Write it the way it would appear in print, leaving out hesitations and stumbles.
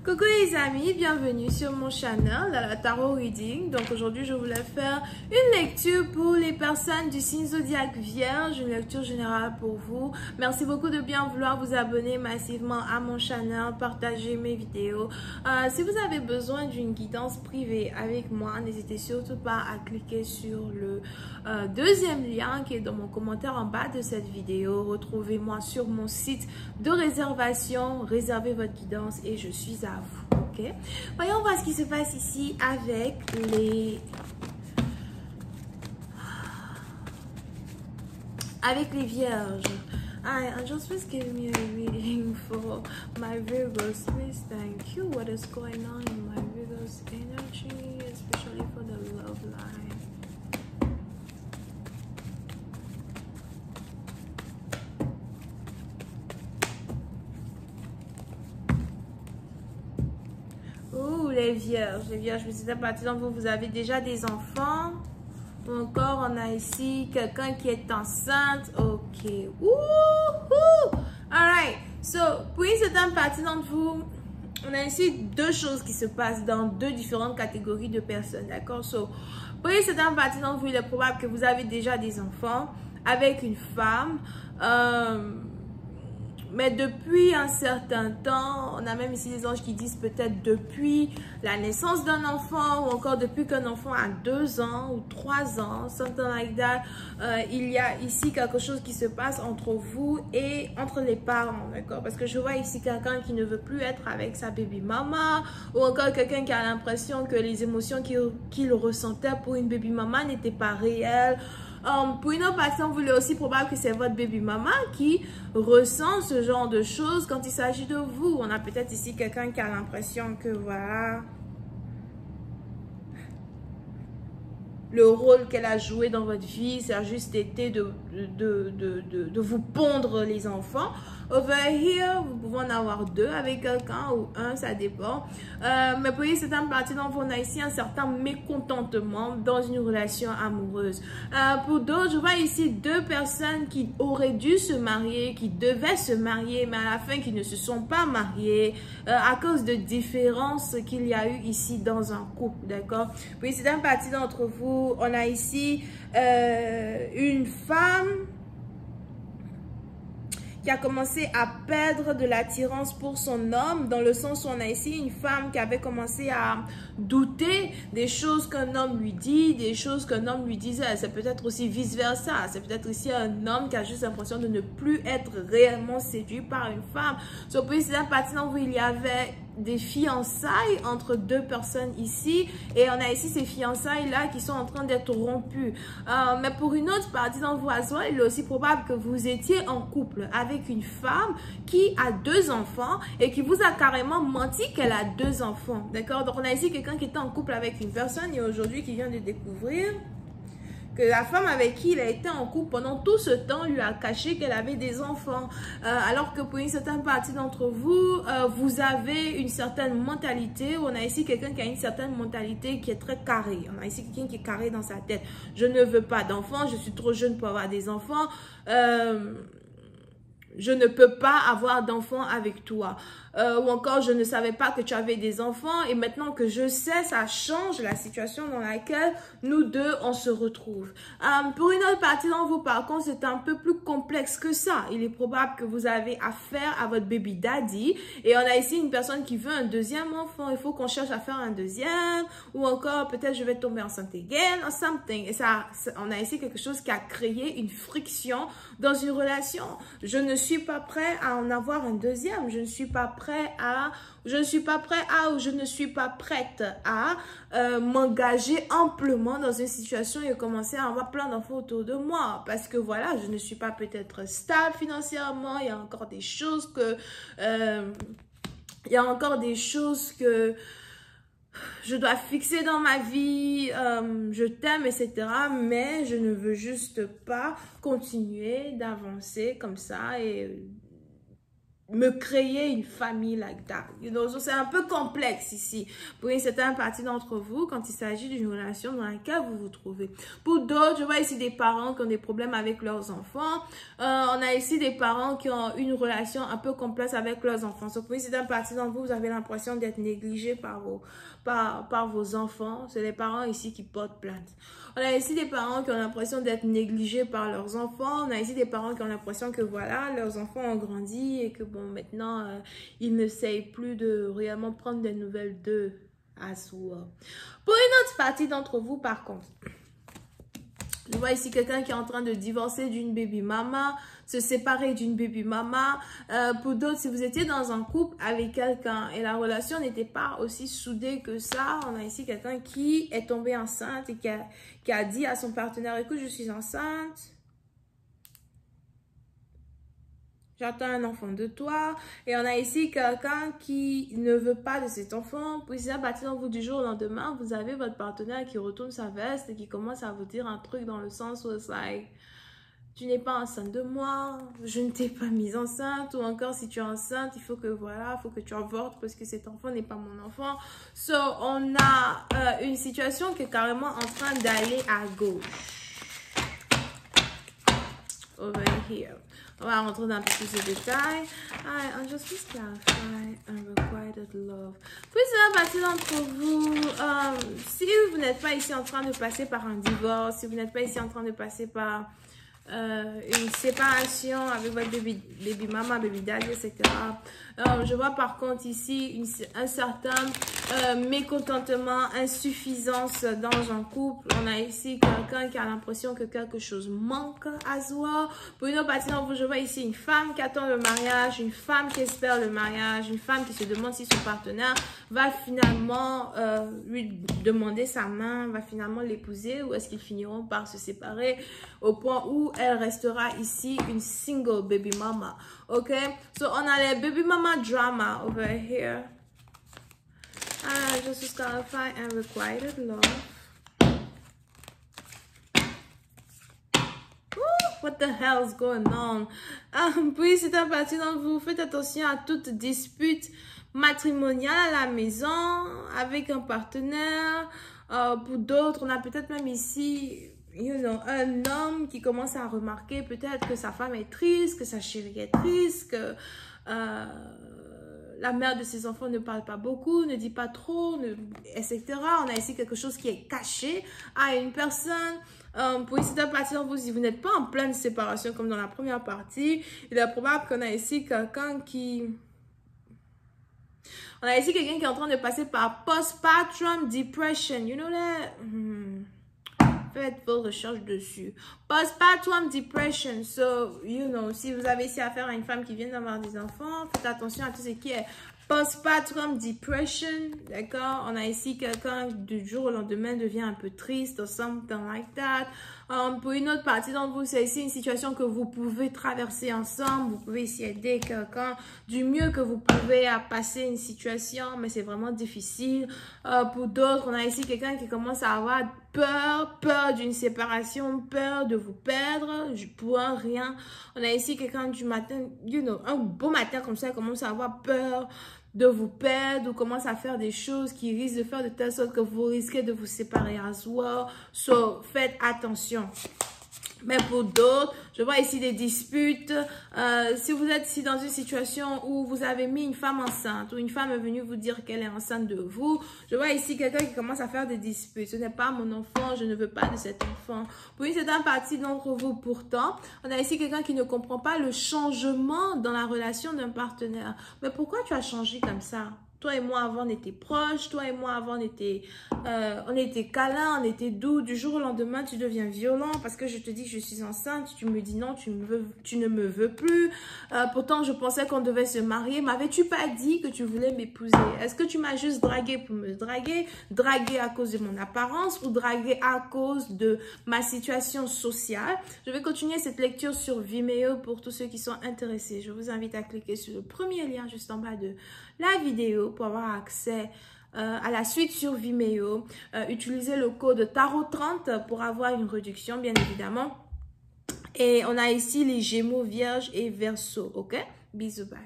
Coucou les amis, bienvenue sur mon channel, la Tarot Reading. Donc aujourd'hui je voulais faire une lecture pour les personnes du signe zodiaque Vierge, une lecture générale pour vous. Merci beaucoup de bien vouloir vous abonner massivement à mon channel, partager mes vidéos. Si vous avez besoin d'une guidance privée avec moi, n'hésitez surtout pas à cliquer sur le deuxième lien qui est dans mon commentaire en bas de cette vidéo. Retrouvez-moi sur mon site de réservation, réservez votre guidance et je suis à vous, ok? Voyons voir ce qui se passe ici avec les vierges. Hi, Angels, please give me a reading for my Virgos. Please, thank you. What is going on in my Virgos energy, especially for the love life? Ouh, les vierges, je me suis partie d'entre vous, vous avez déjà des enfants. Ou encore, on a ici quelqu'un qui est enceinte. Ok. Ouh. Alright. So, pour une certaine partie d'entre vous, on a ici deux choses qui se passent dans deux différentes catégories de personnes. D'accord? So, pour une certaine partie d'entre vous, il est probable que vous avez déjà des enfants avec une femme. Mais depuis un certain temps, on a même ici des anges qui disent peut-être depuis la naissance d'un enfant ou encore depuis qu'un enfant a 2 ans ou 3 ans, something like that, il y a ici quelque chose qui se passe entre vous et entre les parents, d'accord? Parce que je vois ici quelqu'un qui ne veut plus être avec sa baby mama ou encore quelqu'un qui a l'impression que les émotions qu'il ressentait pour une baby mama n'étaient pas réelles. Pour une autre personne, vous l'êtes aussi probable que c'est votre baby mama qui ressent ce genre de choses quand il s'agit de vous. On a peut-être ici quelqu'un qui a l'impression que voilà, le rôle qu'elle a joué dans votre vie, ça a juste été de vous pondre les enfants. Over here, vous pouvez en avoir 2 avec quelqu'un ou 1, ça dépend. Mais pour une certaine partie d'entre vous, on a ici un certain mécontentement dans une relation amoureuse. Pour d'autres, je vois ici 2 personnes qui auraient dû se marier, qui devaient se marier, mais à la fin qui ne se sont pas mariées à cause de différences qu'il y a eu ici dans un couple, d'accord? Pour une certaine partie d'entre vous, on a ici une femme qui a commencé à perdre de l'attirance pour son homme, dans le sens où on a ici une femme qui avait commencé à douter des choses qu'un homme lui dit, des choses qu'un homme lui disait. C'est peut-être aussi vice-versa. C'est peut-être aussi un homme qui a juste l'impression de ne plus être réellement séduit par une femme. Sur la partie où il y avait des fiançailles entre 2 personnes ici et on a ici ces fiançailles là qui sont en train d'être rompues, mais pour une autre partie dans vos assoirs, il est aussi probable que vous étiez en couple avec une femme qui a 2 enfants et qui vous a carrément menti qu'elle a 2 enfants, d'accord? Donc on a ici quelqu'un qui était en couple avec une personne et aujourd'hui qui vient de découvrir que la femme avec qui il a été en couple pendant tout ce temps lui a caché qu'elle avait des enfants. Alors que pour une certaine partie d'entre vous, vous avez une certaine mentalité. On a ici quelqu'un qui a une certaine mentalité qui est très carrée. On a ici quelqu'un qui est carré dans sa tête. Je ne veux pas d'enfants, je suis trop jeune pour avoir des enfants. Je ne peux pas avoir d'enfants avec toi. Ou encore, je ne savais pas que tu avais des enfants et maintenant que je sais, ça change la situation dans laquelle nous deux, on se retrouve. Pour une autre partie d'entre vous, par contre, c'est un peu plus complexe que ça. Il est probable que vous avez affaire à votre baby daddy et on a ici une personne qui veut un 2e enfant. Il faut qu'on cherche à faire un 2e ou encore, peut-être je vais tomber enceinte again or something. Et ça, on a ici quelque chose qui a créé une friction dans une relation. Je ne suis pas prêt à en avoir un 2e. Je ne suis pas prêt à, ou je ne suis pas prête à m'engager amplement dans une situation et commencer à avoir plein d'enfants autour de moi. Parce que voilà, je ne suis pas peut-être stable financièrement. Il y a encore des choses que... je dois fixer dans ma vie, je t'aime, etc. Mais je ne veux juste pas continuer d'avancer comme ça et me créer une famille like that. You know? So, c'est un peu complexe ici. Pour une certaine partie d'entre vous, quand il s'agit d'une relation dans laquelle vous vous trouvez. Pour d'autres, je vois ici des parents qui ont des problèmes avec leurs enfants. On a ici des parents qui ont une relation un peu complexe avec leurs enfants. So, pour une certaine partie d'entre vous, vous avez l'impression d'être négligé par vos enfants. C'est les parents ici qui portent plainte. On a ici des parents qui ont l'impression d'être négligés par leurs enfants. On a ici des parents qui ont l'impression que voilà, leurs enfants ont grandi et que bon, maintenant, ils n'essayent plus de réellement prendre des nouvelles d'eux à soi. Pour une autre partie d'entre vous, par contre, je vois ici quelqu'un qui est en train de divorcer d'une baby mama, se séparer d'une baby mama. Pour d'autres, si vous étiez dans un couple avec quelqu'un et la relation n'était pas aussi soudée que ça, on a ici quelqu'un qui est tombé enceinte et qui a dit à son partenaire, écoute, je suis enceinte. J'attends un enfant de toi. Et on a ici quelqu'un qui ne veut pas de cet enfant. Puis c'est à partir de vous du jour au lendemain, vous avez votre partenaire qui retourne sa veste et qui commence à vous dire un truc dans le sens où c'est like, tu n'es pas enceinte de moi, je ne t'ai pas mise enceinte. Ou encore si tu es enceinte, il faut que voilà, il faut que tu avortes parce que cet enfant n'est pas mon enfant. So, on a une situation qui est carrément en train d'aller à gauche. Over here. On va rentrer dans un peu plus de détails. I just please clarify unrequited love. Puis c'est la partie d'entre vous. Si vous n'êtes pas ici en train de passer par un divorce, si vous n'êtes pas ici en train de passer par une séparation avec votre baby mama, baby daddy, etc. Je vois par contre ici un certain mécontentement, insuffisance dans un couple. On a ici quelqu'un qui a l'impression que quelque chose manque à soi. Pour une autre partie d'entre vous, je vois ici une femme qui attend le mariage, une femme qui espère le mariage, une femme qui se demande si son partenaire va finalement lui demander sa main, va finalement l'épouser, ou est-ce qu'ils finiront par se séparer au point où elle restera ici une single baby mama. Ok, so on a les baby mama drama over here. Just to clarify and requited love. What the hell is going on? Puis c'est un parti d'entre vous. Faites attention à toute dispute matrimoniale à la maison avec un partenaire. Pour d'autres, on a peut-être même ici, you know, un homme qui commence à remarquer peut-être que sa femme est triste, que sa chérie est triste, que la mère de ses enfants ne parle pas beaucoup, ne dit pas trop, etc. On a ici quelque chose qui est caché à une personne. Pour ici, d'un parti d'entre vous, si vous n'êtes pas en pleine séparation comme dans la première partie, il est probable qu'on a ici quelqu'un qui... On a ici quelqu'un qui est en train de passer par postpartum depression. You know that? Faites vos recherches dessus. Postpartum depression. So, you know, si vous avez ici affaire à une femme qui vient d'avoir des enfants, faites attention à tout ce qui est postpartum depression. D'accord? On a ici quelqu'un du jour au lendemain devient un peu triste or something like that. Pour une autre partie d'entre vous, c'est ici une situation que vous pouvez traverser ensemble. Vous pouvez ici aider quelqu'un du mieux que vous pouvez à passer une situation, mais c'est vraiment difficile. Pour d'autres, on a ici quelqu'un qui commence à avoir peur d'une séparation, peur de vous perdre pour un rien. On a ici quelqu'un du matin, you know, un beau matin comme ça, il commence à avoir peur de vous perdre ou commence à faire des choses qui risquent de faire de telle sorte que vous risquez de vous séparer à soi. So, faites attention. Mais pour d'autres, je vois ici des disputes. Si vous êtes ici dans une situation où vous avez mis une femme enceinte, ou une femme est venue vous dire qu'elle est enceinte de vous, je vois ici quelqu'un qui commence à faire des disputes. Ce n'est pas mon enfant, je ne veux pas de cet enfant. Pour une certaine partie d'entre vous, pourtant, on a ici quelqu'un qui ne comprend pas le changement dans la relation d'un partenaire. Mais pourquoi tu as changé comme ça? Toi et moi, avant, on était proches. Toi et moi, avant, on était câlins, on était doux. Du jour au lendemain, tu deviens violent parce que je te dis que je suis enceinte. Tu me dis non, tu ne me veux plus. Pourtant, je pensais qu'on devait se marier. M'avais-tu pas dit que tu voulais m'épouser? Est-ce que tu m'as juste dragué pour me draguer? Dragué à cause de mon apparence ou dragué à cause de ma situation sociale? Je vais continuer cette lecture sur Vimeo pour tous ceux qui sont intéressés. Je vous invite à cliquer sur le premier lien juste en bas de la vidéo pour avoir accès à la suite sur Vimeo. Utilisez le code TAROT30 pour avoir une réduction, bien évidemment. Et on a ici les Gémeaux, Vierge et Verseau, ok? Bisous, bye.